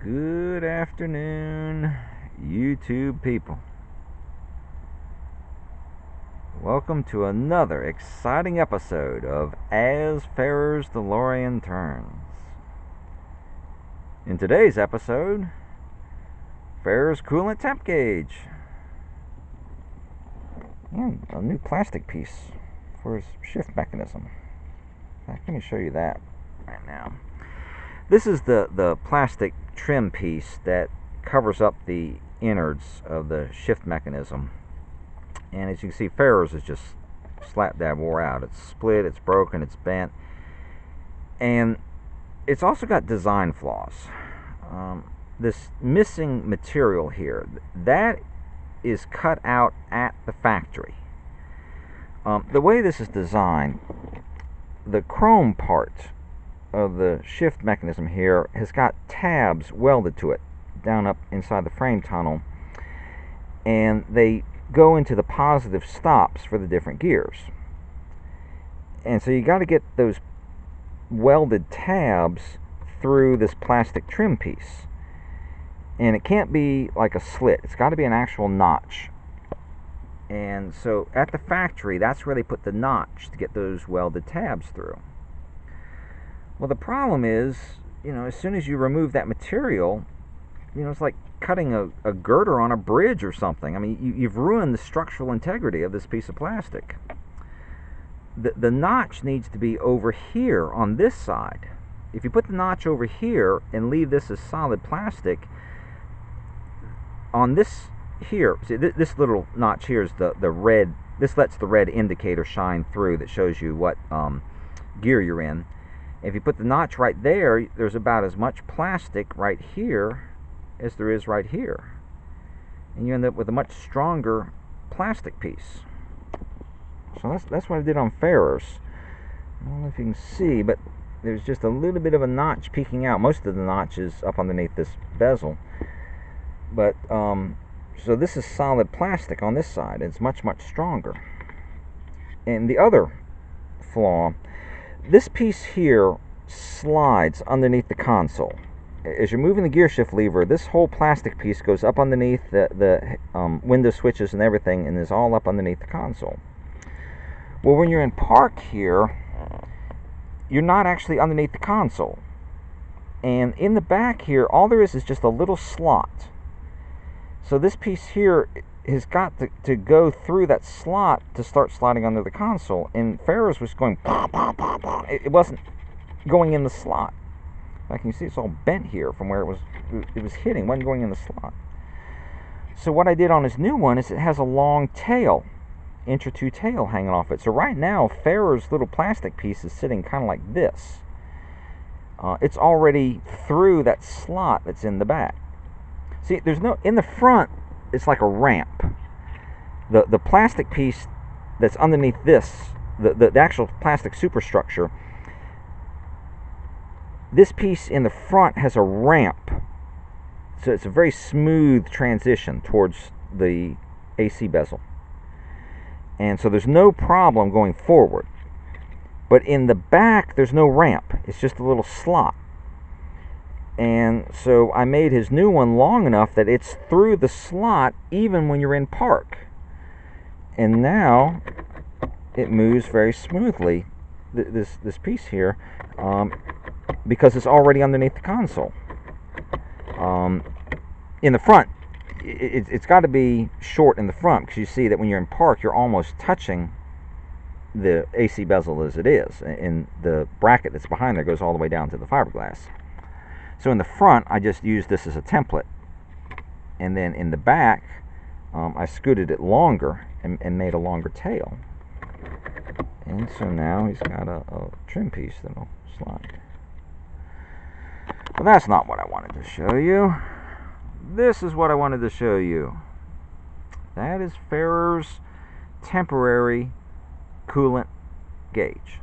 Good afternoon, YouTube people. Welcome to another exciting episode of As Farrar's DeLorean Turns. In today's episode, Farrar's coolant temp gauge. And a new plastic piece for his shift mechanism. Let me show you that right now. This is the plastic trim piece that covers up the innards of the shift mechanism. And as you can see, Farrar's is just slap dab wore out. It's split, it's broken, it's bent. And it's also got design flaws. This missing material here, that is cut out at the factory. The way this is designed, the chrome part of the shift mechanism here has got tabs welded to it down up inside the frame tunnel, and they go into the positive stops for the different gears. And so you got to get those welded tabs through this plastic trim piece, and it can't be like a slit, it's got to be an actual notch. And so at the factory, that's where they put the notch to get those welded tabs through. Well, the problem is, as soon as you remove that material, it's like cutting a girder on a bridge or something. I mean, you've ruined the structural integrity of this piece of plastic. The notch needs to be over here on this side. If you put the notch over here and leave this as solid plastic, on this here, see, this little notch here is the red. This lets the red indicator shine through that shows you what gear you're in. If you put the notch right there, there's about as much plastic right here as there is right here. And you end up with a much stronger plastic piece. So that's what I did on Farrar's. I don't know if you can see, but there's just a little bit of a notch peeking out. Most of the notch is up underneath this bezel. But, so this is solid plastic on this side. It's much, much stronger. And the other flaw, this piece here slides underneath the console. As you're moving the gear shift lever, this whole plastic piece goes up underneath the window switches and everything, and is all up underneath the console. Well, when you're in park here, you're not actually underneath the console. And in the back here, all there is just a little slot. So this piece here has got to go through that slot to start sliding under the console. And Farrar's was going pop, pop, pop, pop. It wasn't going in the slot. Like you can see, it's all bent here from where it was hitting. It wasn't going in the slot. So what I did on his new one is it has a long tail, inch or two tail hanging off it. So right now, Farrar's little plastic piece is sitting kind of like this. It's already through that slot that's in the back. See, there's no, in the front, it's like a ramp. The plastic piece that's underneath this, the actual plastic superstructure, this piece in the front has a ramp. So it's a very smooth transition towards the AC bezel. And so there's no problem going forward. But in the back, there's no ramp. It's just a little slot. And so I made his new one long enough that it's through the slot even when you're in park. And now it moves very smoothly, this piece here, because it's already underneath the console. In the front, it's got to be short in the front, because you see that when you're in park, you're almost touching the AC bezel as it is. And the bracket that's behind there goes all the way down to the fiberglass. So in the front, I just used this as a template. And then in the back, I scooted it longer and made a longer tail. And so now he's got a trim piece that'll slide. But that's not what I wanted to show you. This is what I wanted to show you. That is Farrar's temporary coolant gauge.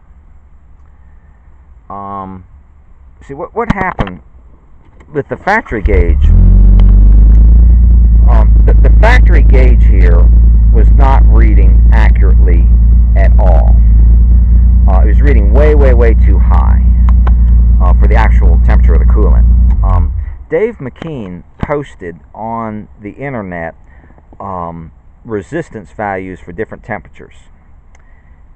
See, what happened with the factory gauge, the factory gauge here was not reading accurately at all. It was reading way too high for the actual temperature of the coolant. Dave McKean posted on the internet resistance values for different temperatures.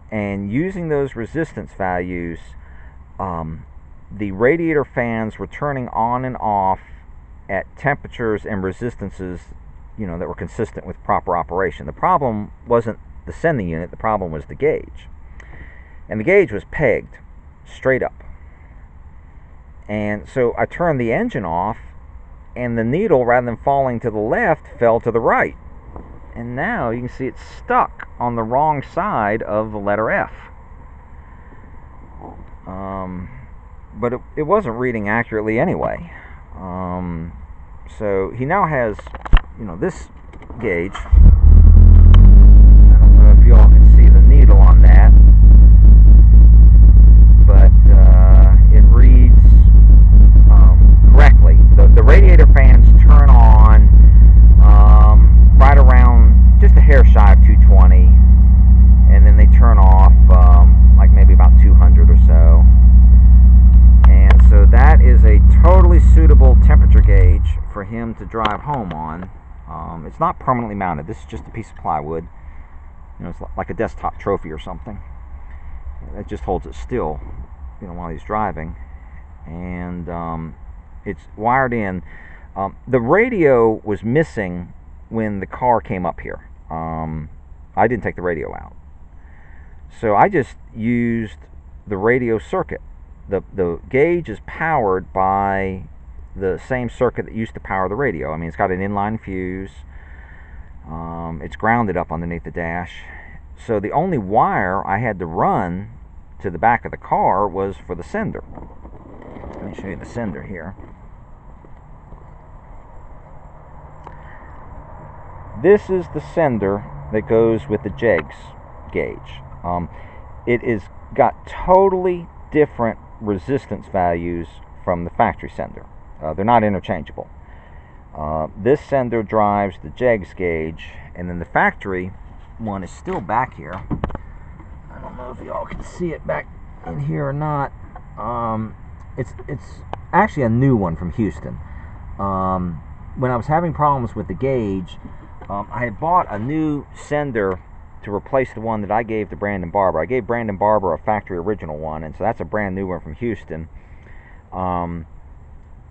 And using those resistance values, the radiator fans were turning on and off at temperatures and resistances, that were consistent with proper operation. The problem wasn't the sending unit, the problem was the gauge. And the gauge was pegged straight up. And so I turned the engine off, and the needle, rather than falling to the left, fell to the right. And now you can see it's stuck on the wrong side of the letter F. But it wasn't reading accurately anyway. So he now has, this gauge. I don't know if you all can see the needle on that, but it reads correctly. The radiator fans turn on right around just a hair shy of 220, and then they turn off like maybe about 200 or so. And so that is a totally suitable temperature gauge for him to drive home on. It's not permanently mounted. This is just a piece of plywood. It's like a desktop trophy or something. It just holds it still, while he's driving. And it's wired in. The radio was missing when the car came up here. I didn't take the radio out. So I just used the radio circuit. The gauge is powered by the same circuit that used to power the radio. I mean, it's got an inline fuse. It's grounded up underneath the dash. So the only wire I had to run to the back of the car was for the sender. Let me show you the sender here. This is the sender that goes with the JEGS gauge. It is got totally different resistance values from the factory sender. They're not interchangeable. This sender drives the JEGS gauge, and then the factory one is still back here. I don't know if y'all can see it back in here or not. It's actually a new one from Houston. When I was having problems with the gauge, I had bought a new sender to replace the one that I gave to Brandon Barber. I gave Brandon Barber a factory original one, and so that's a brand new one from Houston.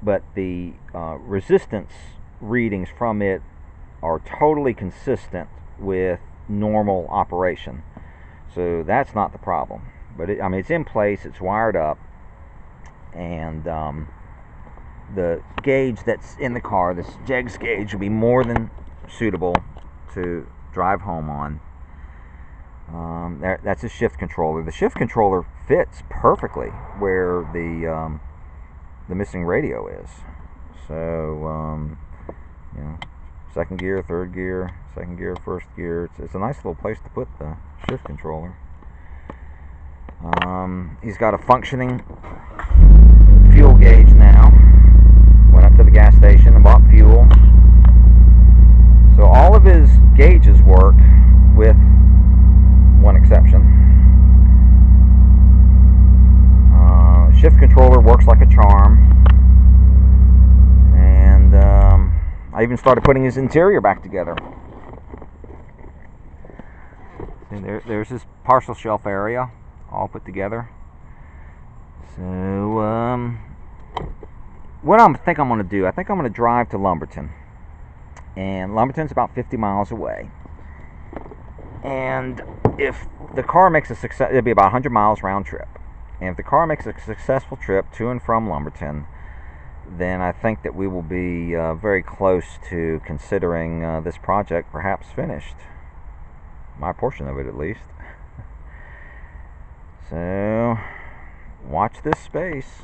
But the resistance readings from it are totally consistent with normal operation. So that's not the problem. But it's in place, it's wired up, and the gauge that's in the car, this JEGS gauge, will be more than suitable to drive home on. That's a shift controller. The shift controller fits perfectly where the missing radio is. So second gear, third gear, second gear, first gear. It's a nice little place to put the shift controller. He's got a functioning fuel gauge now. Went up to the gas station and bought fuel. So all of his gauges work, with one exception. Shift controller works like a charm. And I even started putting his interior back together. And there's his parcel shelf area all put together. So what I think I'm going to do, I think I'm going to drive to Lumberton. And Lumberton's about 50 miles away. And if the car makes a success, it'll be about 100 miles round trip. And if the car makes a successful trip to and from Lumberton, then I think that we will be very close to considering this project perhaps finished. My portion of it, at least. So, watch this space.